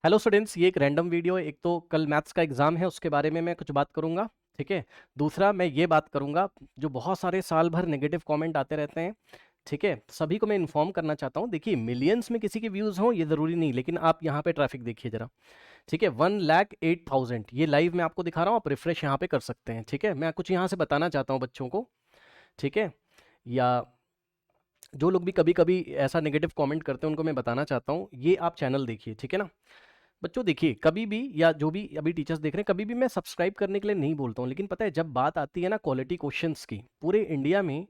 Hello students, ये एक random video है। एक तो कल मैथ्स का एग्जाम है, उसके बारे में मैं कुछ बात करूंगा। ठीक है। दूसरा मैं ये बात करूंगा, जो बहुत सारे साल भर नेगेटिव कमेंट आते रहते हैं। ठीक है, सभी को मैं इन्फॉर्म करना चाहता हूँ। देखिए, मिलियंस में किसी के व्यूज़ हों ये ज़रूरी नहीं, लेकिन आप यहाँ पे ट्रैफिक देखिए ज़रा। ठीक है, 1,08,000 ये लाइव मैं आपको दिखा रहा हूँ, आप रिफ्रेश यहाँ पे कर सकते हैं। ठीक है, मैं कुछ यहाँ से बताना चाहता हूँ बच्चों को। ठीक है, या जो लोग भी कभी कभी ऐसा नेगेटिव कमेंट करते हैं उनको मैं बताना चाहता हूँ, ये आप चैनल देखिए। ठीक है ना बच्चों, देखिए कभी भी, या जो भी अभी टीचर्स देख रहे हैं, कभी भी मैं सब्सक्राइब करने के लिए नहीं बोलता हूँ, लेकिन पता है जब बात आती है ना क्वालिटी क्वेश्चंस की, पूरे इंडिया में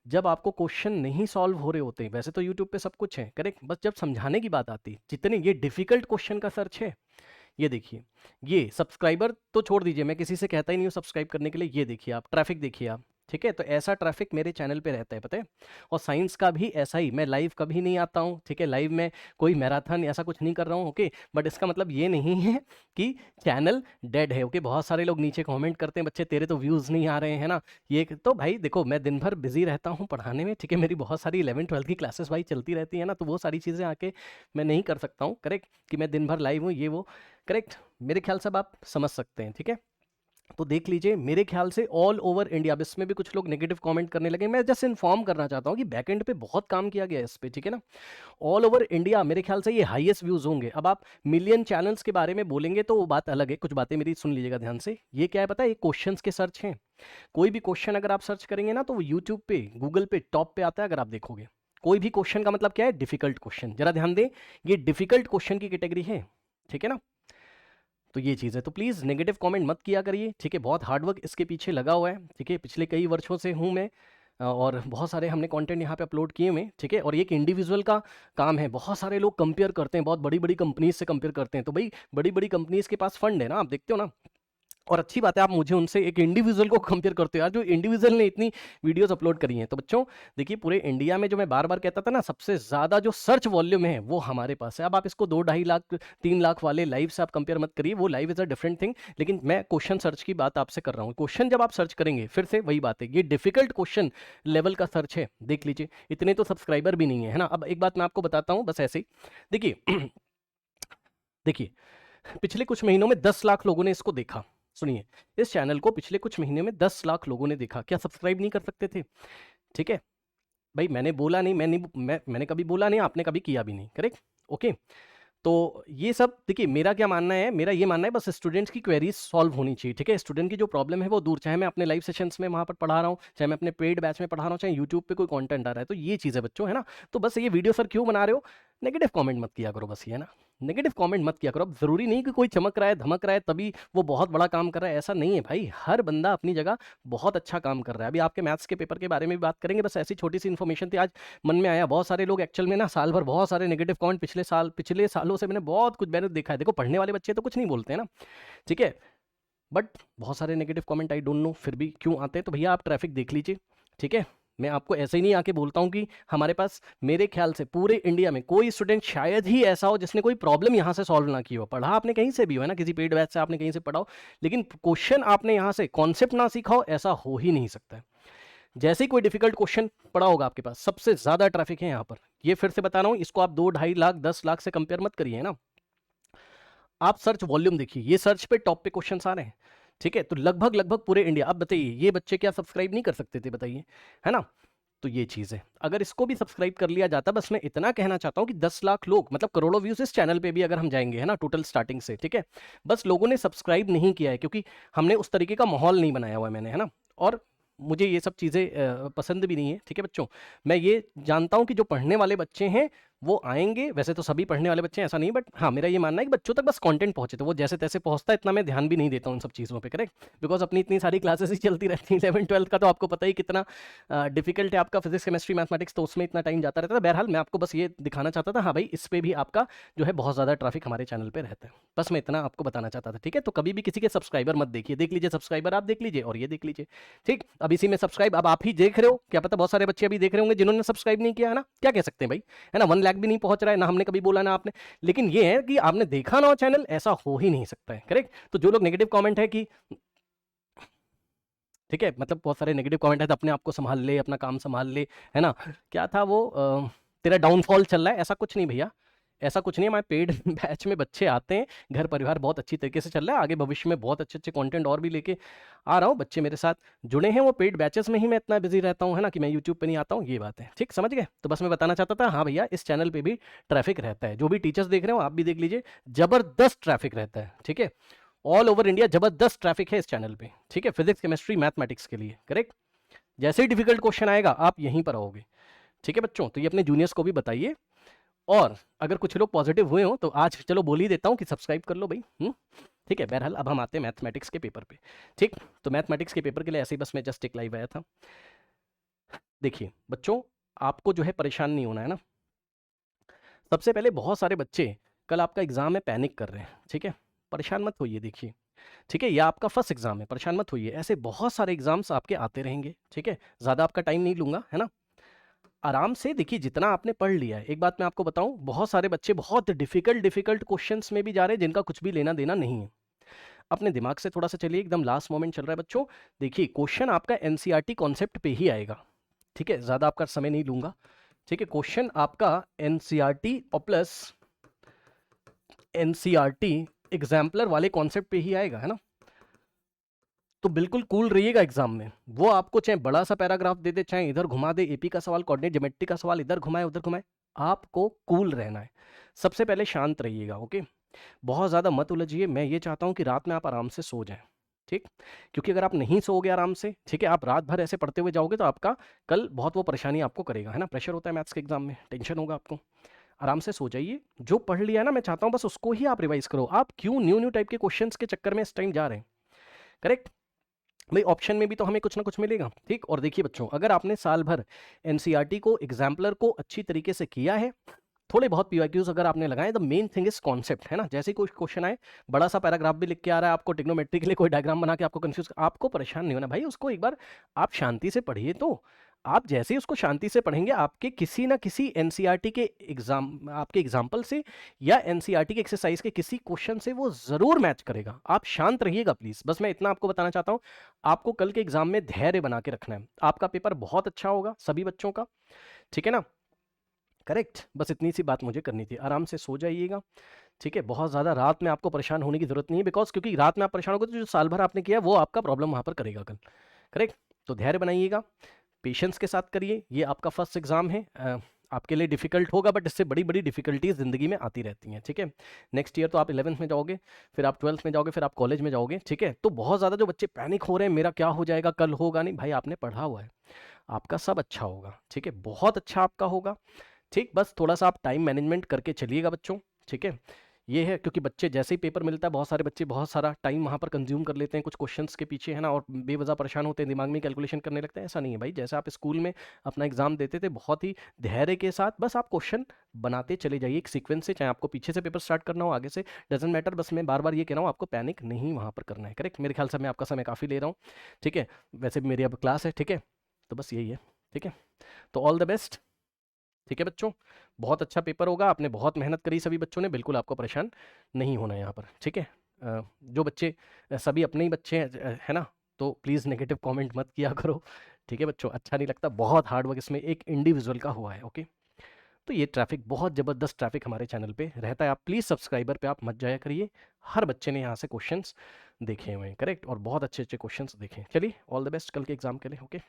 जब आपको क्वेश्चन नहीं सॉल्व हो रहे होते, वैसे तो यूट्यूब पे सब कुछ है करेक्ट, बस जब समझाने की बात आती, जितने ये डिफिकल्ट क्वेश्चन का सर्च है। ये देखिए, ये सब्सक्राइबर तो छोड़ दीजिए, मैं किसी से कहता ही नहीं हूँ सब्सक्राइब करने के लिए। ये देखिए आप ट्रैफिक देखिए आप। ठीक है, तो ऐसा ट्रैफिक मेरे चैनल पे रहता है, पता है। और साइंस का भी ऐसा ही, मैं लाइव कभी नहीं आता हूँ। ठीक है, लाइव में कोई मैराथन ऐसा कुछ नहीं कर रहा हूँ। ओके, बट इसका मतलब ये नहीं है कि चैनल डेड है। ओके, बहुत सारे लोग नीचे कमेंट करते हैं, बच्चे तेरे तो व्यूज़ नहीं आ रहे हैं ना। ये तो भाई देखो, मैं दिन भर बिजी रहता हूँ पढ़ाने में। ठीक है, मेरी बहुत सारी 11th 12th की क्लासेस भाई चलती रहती है ना, तो वो सारी चीज़ें आके मैं नहीं कर सकता हूँ करेक्ट, कि मैं दिन भर लाइव हूँ ये वो। करेक्ट, मेरे ख्याल से अब आप समझ सकते हैं। ठीक है, तो देख लीजिए, मेरे ख्याल से ऑल ओवर इंडिया, अब इसमें भी कुछ लोग नेगेटिव कमेंट करने लगे, मैं जस्ट इन्फॉर्म करना चाहता हूँ कि बैकएंड पे बहुत काम किया गया है इस पे। ठीक है ना, ऑल ओवर इंडिया मेरे ख्याल से ये हाईएस्ट व्यूज होंगे। अब आप मिलियन चैनल्स के बारे में बोलेंगे तो वो बात अलग है, कुछ बातें मेरी सुन लीजिएगा ध्यान से। ये क्या है पता है, ये क्वेश्चंस के सर्च हैं। कोई भी क्वेश्चन अगर आप सर्च करेंगे ना, तो वो यूट्यूब पे, गूगल पे टॉप पे आता है, अगर आप देखोगे। कोई भी क्वेश्चन का मतलब क्या है, डिफिकल्ट क्वेश्चन। जरा ध्यान दें, ये डिफिकल्ट क्वेश्चन की कैटेगरी है। ठीक है ना, तो ये चीज़ है, तो प्लीज़ नेगेटिव कमेंट मत किया करिए। ठीक है, बहुत हार्डवर्क इसके पीछे लगा हुआ है। ठीक है, पिछले कई वर्षों से हूँ मैं, और बहुत सारे हमने कंटेंट यहाँ पे अपलोड किए हुए हैं। ठीक है, और ये एक इंडिविजुअल का काम है। बहुत सारे लोग कंपेयर करते हैं, बहुत बड़ी बड़ी कंपनीज से कंपेयर करते हैं, तो भाई बड़ी बड़ी कंपनीज के पास फंड है ना, आप देखते हो ना। और अच्छी बात है, आप मुझे उनसे, एक इंडिविजुअल को कंपेयर करते हो यार, जो इंडिविजुअल ने इतनी वीडियोस अपलोड करी हैं। तो बच्चों देखिए, पूरे इंडिया में जो मैं बार बार कहता था ना, सबसे ज़्यादा जो सर्च वॉल्यूम है वो हमारे पास है। अब आप इसको 2-2.5 लाख 3 लाख वाले लाइव से आप कंपेयर मत करिए, वो live is a different thing. लेकिन मैं क्वेश्चन सर्च की बात आपसे कर रहा हूँ। क्वेश्चन जब आप सर्च करेंगे, फिर से वही बात है, ये डिफिकल्ट क्वेश्चन लेवल का सर्च है। देख लीजिए, इतने तो सब्सक्राइबर भी नहीं है ना। अब एक बात मैं आपको बताता हूँ बस ऐसे ही, देखिए देखिए, पिछले कुछ महीनों में 10 लाख लोगों ने इसको देखा। सुनिए, इस चैनल को पिछले कुछ महीने में 10 लाख लोगों ने देखा। क्या सब्सक्राइब नहीं कर सकते थे? ठीक है भाई, मैंने बोला नहीं, मैंने कभी बोला नहीं, आपने कभी किया भी नहीं, करेक्ट। ओके, तो ये सब देखिए, मेरा क्या मानना है, मेरा ये मानना है बस स्टूडेंट्स की क्वेरीज सॉल्व होनी चाहिए। ठीक है, स्टूडेंट की जो प्रॉब्लम है वो दूर, चाहे मैं अपने लाइव सेशंस में वहाँ पर पढ़ा रहा हूँ, चाहे मैं अपने पेड बैच में पढ़ा रहा हूँ, चाहे यूट्यूब पे कोई कंटेंट आ रहा है, तो ये चीज़ है बच्चों, है ना। तो बस ये वीडियो सर क्यों बना रहे हो, नेगेटिव कमेंट मत किया करो, बस ये है ना। नेगेटिव कमेंट मत किया करो। अब जरूरी नहीं कि कोई चमक रहा है धमक रहा है तभी वो बहुत बड़ा काम कर रहा है, ऐसा नहीं है भाई। हर बंदा अपनी जगह बहुत अच्छा काम कर रहा है। अभी आपके मैथ्स के पेपर के बारे में भी बात करेंगे, बस ऐसी छोटी सी इन्फॉर्मेशन थी, आज मन में आया। बहुत सारे लोग एक्चुअल में ना, साल भर बहुत सारे नेगेटिव कमेंट, पिछले सालों से मैंने बहुत कुछ मैंने देखा है। देखो, पढ़ने वाले बच्चे तो कुछ नहीं बोलते हैं ना। ठीक है, बट बहुत सारे negative comment, I don't know फिर भी क्यों आते हैं। तो भैया आप ट्रैफिक देख लीजिए। ठीक है, मैं आपको ऐसे ही नहीं आके बोलता हूँ कि हमारे पास, मेरे ख्याल से पूरे इंडिया में कोई स्टूडेंट शायद ही ऐसा हो जिसने कोई प्रॉब्लम यहाँ से सॉल्व ना की हो। पढ़ा आपने कहीं से भी हो, है ना, किसी पेड बैच से आपने कहीं से पढ़ा हो, लेकिन क्वेश्चन आपने यहाँ से कॉन्सेप्ट ना सीखा हो, ऐसा हो ही नहीं सकता है। जैसे ही कोई डिफिकल्ट क्वेश्चन पड़ा होगा आपके पास, सबसे ज्यादा ट्रैफिक है यहाँ पर। ये फिर से बता रहा हूँ, इसको आप 2-2.5 लाख 10 लाख से कंपेयर मत करिए ना। आप सर्च वॉल्यूम देखिए, ये सर्च पे टॉप पे क्वेश्चंस आ रहे हैं। ठीक है, तो लगभग लगभग पूरे इंडिया। अब बताइए, ये बच्चे क्या सब्सक्राइब नहीं कर सकते थे, बताइए, है ना। तो ये चीज़ है, अगर इसको भी सब्सक्राइब कर लिया जाता, बस मैं इतना कहना चाहता हूँ कि 10 लाख लोग, मतलब करोड़ों व्यूज इस चैनल पे भी अगर हम जाएंगे, है ना, टोटल स्टार्टिंग से। ठीक है, बस लोगों ने सब्सक्राइब नहीं किया है क्योंकि हमने उस तरीके का माहौल नहीं बनाया हुआ है मैंने, है ना। और मुझे ये सब चीज़ें पसंद भी नहीं है। ठीक है बच्चों, मैं ये जानता हूँ कि जो पढ़ने वाले बच्चे हैं वो आएंगे, वैसे तो सभी पढ़ने वाले बच्चे हैं, ऐसा नहीं, बट हाँ, मेरा ये मानना है कि बच्चों तक बस कंटेंट पहुंचे, तो वो जैसे तैसे पहुंचता है, इतना मैं ध्यान भी नहीं देता हूं उन सब चीज़ों पे, करेक्ट। बिकॉज अपनी इतनी सारी क्लासेस ही चलती रहती हैं। 11th 12th का तो आपको पता ही कितना डिफिकल्ट है आपका, फिजिक्स केमिस्ट्री मैथमेटिक्स, तो उसमें इतना टाइम जाता रहता था। बहरहाल मैं आपको बस ये दिखाना चाहता था, हाँ भाई, इस पे भी आपका जो है बहुत ज़्यादा ट्रैफिक हमारे चैनल पे रहता है, बस मैं इतना आपको बताना चाहता था। ठीक है, तो कभी भी किसी के सब्सक्राइबर मत देखिए, देख लीजिए सब्सक्राइबर, आप देख लीजिए और ये देख लीजिए। ठीक, अब इसी में सब्सक्राइब, अब आप ही देख रहे हो, क्या पता बहुत सारे बच्चे अभी देख रहे होंगे जिन्होंने सब्सक्राइब नहीं किया, है ना। क्या कह सकते हैं भाई, है ना, 1 लाख भी नहीं पहुंच रहा है ना, हमने कभी बोला ना आपने। लेकिन ये है कि आपने देखा ना हो चैनल, ऐसा हो ही नहीं सकता है, करेक्ट। तो जो लोग नेगेटिव कमेंट है कि, ठीक है, मतलब बहुत सारे नेगेटिव कमेंट है तो अपने आप को संभाल ले, अपना काम संभाल ले, है ना। क्या था वो, तेरा डाउनफॉल चल रहा है, ऐसा कुछ नहीं भैया। ऐसा कुछ नहीं है, हमारे पेड बैच में बच्चे आते हैं, घर परिवार बहुत अच्छी तरीके से चल रहा है, आगे भविष्य में बहुत अच्छे अच्छे कंटेंट और भी लेके आ रहा हूँ। बच्चे मेरे साथ जुड़े हैं, वो पेड बैचेस में ही मैं इतना बिजी रहता हूँ, है ना, कि मैं यूट्यूब पे नहीं आता हूँ, ये बात है, ठीक, समझ गए। तो बस मैं बताना चाहता था, हाँ भैया इस चैनल पे भी ट्रैफिक रहता है, जो भी टीचर्स देख रहे हो आप भी देख लीजिए, जबरदस्त ट्रैफिक रहता है, ठीक है, ऑल ओवर इंडिया जबरदस्त ट्रैफिक है इस चैनल पे, ठीक है, फिजिक्स केमिस्ट्री मैथमेटिक्स के लिए, करेक्ट। जैसे ही डिफिकल्ट क्वेश्चन आएगा आप यहीं पर आओगे, ठीक है बच्चों। तो ये अपने जूनियर्स को भी बताइए, और अगर कुछ लोग पॉजिटिव हुए हो तो आज चलो बोल ही देता हूँ कि सब्सक्राइब कर लो भाई, ठीक है। बहरहाल अब हम आते हैं मैथमेटिक्स के पेपर पे, ठीक। तो मैथमेटिक्स के पेपर के लिए ऐसे ही बस मैं जस्ट एक लाइव आया था। देखिए बच्चों, आपको जो है परेशान नहीं होना है ना। सबसे पहले बहुत सारे बच्चे कल आपका एग्जाम में पैनिक कर रहे हैं, ठीक है, परेशान मत होइए, देखिए, ठीक है, यह आपका फर्स्ट एग्जाम है, परेशान मत होइए, ऐसे बहुत सारे एग्जाम्स आपके आते रहेंगे, ठीक है, ज़्यादा आपका टाइम नहीं लूंगा, है ना। आराम से देखिए, जितना आपने पढ़ लिया है, एक बात मैं आपको बताऊं, बहुत सारे बच्चे बहुत डिफिकल्ट क्वेश्चंस में भी जा रहे हैं जिनका कुछ भी लेना देना नहीं है। अपने दिमाग से थोड़ा सा चलिए, एकदम लास्ट मोमेंट चल रहा है बच्चों। देखिए क्वेश्चन आपका एनसीईआरटी कॉन्सेप्ट पे ही आएगा, ठीक है, ज़्यादा आपका समय नहीं लूंगा, ठीक है। क्वेश्चन आपका एनसीईआरटी और प्लस एनसीईआरटी एग्जाम्पलर वाले कॉन्सेप्ट पे ही आएगा, है ना। तो बिल्कुल कूल रहिएगा एग्जाम में, वो आपको चाहे बड़ा सा पैराग्राफ दे दे, चाहे इधर घुमा दे, एपी का सवाल, कोऑर्डिनेट ज्योमेट्री का सवाल, इधर घुमाए उधर घुमाए, आपको कूल रहना है। सबसे पहले शांत रहिएगा, ओके, बहुत ज़्यादा मत उलझिए। मैं ये चाहता हूँ कि रात में आप आराम से सो जाएं, ठीक, क्योंकि अगर आप नहीं सोओगे आराम से, ठीक है, आप रात भर ऐसे पढ़ते हुए जाओगे तो आपका कल बहुत वो परेशानी आपको करेगा, है ना। प्रेशर होता है मैथ्स के एग्जाम में, टेंशन होगा आपको। आराम से सो जाइए, जो पढ़ लिया है ना, मैं चाहता हूँ बस उसको ही आप रिवाइज करो। आप क्यों न्यू न्यू टाइप के क्वेश्चंस के चक्कर में इस टाइम जा रहे हैं, करेक्ट भाई। ऑप्शन में भी तो हमें कुछ ना कुछ मिलेगा, ठीक। और देखिए बच्चों, अगर आपने साल भर एनसीईआरटी को एग्जाम्पलर को अच्छी तरीके से किया है, थोड़े बहुत पीवाईक्यूज अगर आपने लगाए, the main thing is concept, है ना। जैसे ही कोई क्वेश्चन आए, बड़ा सा पैराग्राफ भी लिख के आ रहा है आपको, ट्रिग्नोमेट्री के लिए कोई डायग्राम बना के आपको कंफ्यूज, आपको परेशान नहीं होना भाई, उसको एक बार आप शांति से पढ़िए। तो आप जैसे ही उसको शांति से पढ़ेंगे, आपके किसी ना किसी एनसीईआरटी के एग्जाम, आपके एग्जाम्पल से या एनसीईआरटी के एक्सरसाइज के किसी क्वेश्चन से वो जरूर मैच करेगा। आप शांत रहिएगा प्लीज, बस मैं इतना आपको बताना चाहता हूँ। आपको कल के एग्जाम में धैर्य बना के रखना है, आपका पेपर बहुत अच्छा होगा सभी बच्चों का, ठीक है ना, करेक्ट। बस इतनी सी बात मुझे करनी थी, आराम से सो जाइएगा, ठीक है। बहुत ज़्यादा रात में आपको परेशान होने की जरूरत नहीं है, बिकॉज क्योंकि रात में आप परेशान होगे तो जो साल भर आपने किया वो आपका प्रॉब्लम वहाँ पर करेगा कल, करेक्ट। तो धैर्य बनाइएगा, पेशेंस के साथ करिए, ये आपका फर्स्ट एग्जाम है, आपके लिए डिफिकल्ट होगा, बट इससे बड़ी बड़ी डिफिकल्टीज जिंदगी में आती रहती हैं, ठीक है। नेक्स्ट ईयर तो आप 11th में जाओगे, फिर आप 12th में जाओगे, फिर आप कॉलेज में जाओगे, ठीक है। तो बहुत ज़्यादा जो बच्चे पैनिक हो रहे हैं, मेरा क्या हो जाएगा, कल होगा नहीं, भाई आपने पढ़ा हुआ है, आपका सब अच्छा होगा, ठीक है, बहुत अच्छा आपका होगा, ठीक। बस थोड़ा सा आप टाइम मैनेजमेंट करके चलिएगा बच्चों, ठीक है। ये है, क्योंकि बच्चे जैसे ही पेपर मिलता है, बहुत सारे बच्चे बहुत सारा टाइम वहाँ पर कंज्यूम कर लेते हैं कुछ क्वेश्चंस के पीछे, है ना, और बेवजह परेशान होते हैं, दिमाग में कैलकुलेशन करने लगते हैं। ऐसा नहीं है भाई, जैसे आप स्कूल में अपना एग्जाम देते थे, बहुत ही धैर्य के साथ बस आप क्वेश्चन बनाते चले जाइए एक सीक्वेंस से, चाहे आपको पीछे से पेपर स्टार्ट करना हो, आगे से, डजेंट मैटर। बस मैं बार बार ये कह रहा हूँ, आपको पैनिक नहीं वहाँ पर करना है, करेक्ट। मेरे ख्याल से मैं आपका समय काफ़ी ले रहा हूँ, ठीक है, वैसे भी मेरी अब क्लास है, ठीक है। तो बस यही है, ठीक है। तो ऑल द बेस्ट, ठीक है बच्चों, बहुत अच्छा पेपर होगा, आपने बहुत मेहनत करी सभी बच्चों ने, बिल्कुल आपको परेशान नहीं होना है यहाँ पर, ठीक है। जो बच्चे सभी अपने ही बच्चे हैं, है ना, तो प्लीज़ नेगेटिव कमेंट मत किया करो, ठीक है बच्चों, अच्छा नहीं लगता, बहुत हार्ड वर्क इसमें एक इंडिविजुअल का हुआ है, ओके। तो ये ट्रैफिक, बहुत ज़बरदस्त ट्रैफिक हमारे चैनल पे रहता है, आप प्लीज़ सब्सक्राइबर पे आप मत जाया करिए। हर बच्चे ने यहाँ से क्वेश्चंस देखे हुए हैं, करेक्ट, और बहुत अच्छे अच्छे क्वेश्चंस देखे। चलिए, ऑल द बेस्ट कल के एग्जाम के लिए, ओके।